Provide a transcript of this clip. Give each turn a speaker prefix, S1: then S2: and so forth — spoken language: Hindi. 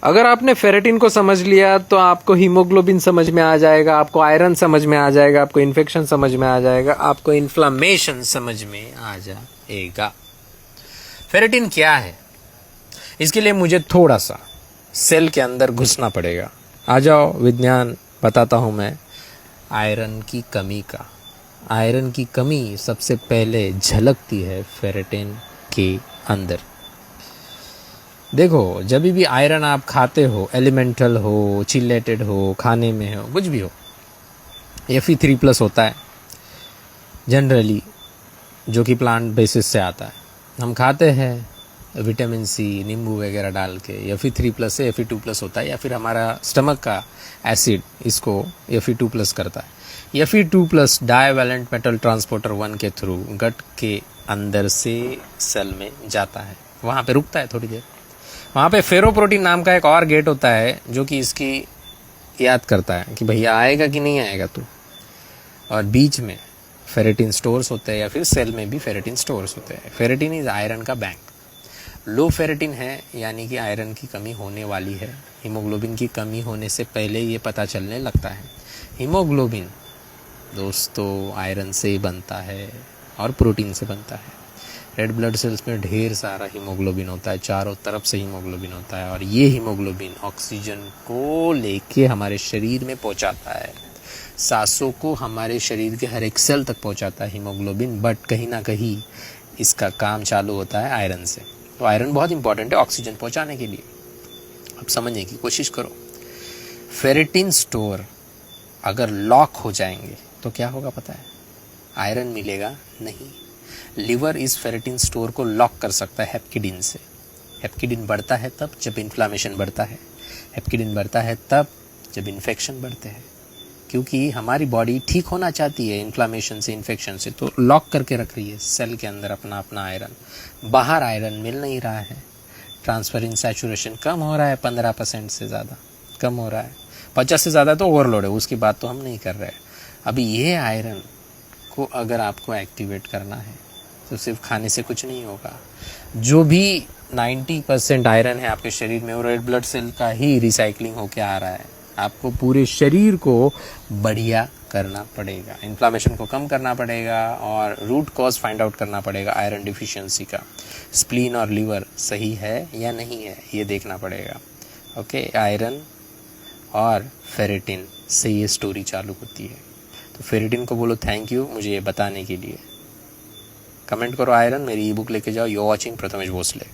S1: अगर आपने फेरेटिन को समझ लिया तो आपको हीमोग्लोबिन समझ में आ जाएगा, आपको आयरन समझ में आ जाएगा, आपको इन्फेक्शन समझ में आ जाएगा, आपको इन्फ्लामेशन समझ में आ जाएगा। फेरेटिन क्या है, इसके लिए मुझे थोड़ा सा सेल के अंदर घुसना पड़ेगा। आ जाओ, विज्ञान बताता हूं मैं आयरन की कमी का। आयरन की कमी सबसे पहले झलकती है फेरेटिन के अंदर। देखो, जब भी आयरन आप खाते हो, एलिमेंटल हो, चिलेटेड हो, खाने में हो, कुछ भी हो, Fe3+ होता है जनरली, जो कि प्लांट बेसिस से आता है। हम खाते हैं विटामिन सी, नींबू वगैरह डाल के, Fe3+ से Fe2+ होता है, या फिर हमारा स्टमक का एसिड इसको Fe2+ करता है। Fe2+ डाइवैलेंट मेटल ट्रांसपोर्टर 1 के थ्रू गट के अंदर से सेल में जाता है, वहाँ पे रुकता है थोड़ी देर। वहाँ पे फेरोप्रोटीन नाम का एक और गेट होता है जो कि इसकी याद करता है कि भैया आएगा कि नहीं आएगा तू। और बीच में फेरेटिन स्टोर्स होते हैं, या फिर सेल में भी फेरेटिन स्टोर्स होते हैं। फेरेटिन इज आयरन का बैंक। लो फेरेटिन है यानी कि आयरन की कमी होने वाली है। हीमोग्लोबिन की कमी होने से पहले ये पता चलने लगता है। हीमोग्लोबिन दोस्तों आयरन से ही बनता है और प्रोटीन से बनता है। रेड ब्लड सेल्स में ढेर सारा हीमोग्लोबिन होता है, चारों तरफ से हीमोग्लोबिन होता है, और ये हीमोग्लोबिन ऑक्सीजन को लेके हमारे शरीर में पहुंचाता है। सांसों को हमारे शरीर के हर एक सेल तक पहुंचाता है हीमोग्लोबिन, बट कहीं ना कहीं इसका काम चालू होता है आयरन से। तो आयरन बहुत इंपॉर्टेंट है ऑक्सीजन पहुंचाने के लिए। अब समझने की कोशिश करो, फेरेटिन स्टोर अगर लॉक हो जाएंगे तो क्या होगा पता है? आयरन मिलेगा नहीं। लिवर इस फेरेटिन स्टोर को लॉक कर सकता है हेप्किडिन से। हेप्किडिन बढ़ता है तब जब इन्फ्लामेशन बढ़ता है, हेप्किडिन बढ़ता है तब जब इन्फेक्शन बढ़ते हैं, क्योंकि हमारी बॉडी ठीक होना चाहती है इन्फ्लामेशन से, इन्फेक्शन से, तो लॉक करके रख रही है सेल के अंदर अपना अपना आयरन। बाहर आयरन मिल नहीं रहा है, ट्रांसफर इन सैचुरेशन कम हो रहा है, 15% से ज़्यादा कम हो रहा है, 50 से ज़्यादा तो ओवरलोड है, उसकी बात तो हम नहीं कर रहे हैं। अभी ये आयरन को अगर आपको एक्टिवेट करना है तो सिर्फ खाने से कुछ नहीं होगा। जो भी 90% आयरन है आपके शरीर में, वो रेड ब्लड सेल का ही रिसाइकलिंग होके आ रहा है। आपको पूरे शरीर को बढ़िया करना पड़ेगा, इन्फ्लामेशन को कम करना पड़ेगा, और रूट कॉज फाइंड आउट करना पड़ेगा आयरन डिफिशियंसी का। स्प्लीन और लीवर सही है या नहीं है ये देखना पड़ेगा। ओके, आयरन और फेरेटिन से ये स्टोरी चालू होती है। तो फेरेटिन को बोलो थैंक यू मुझे ये बताने के लिए। कमेंट करो आयरन, मेरी ई बुक लेके जाओ। You watching Prathamesh Bhosle.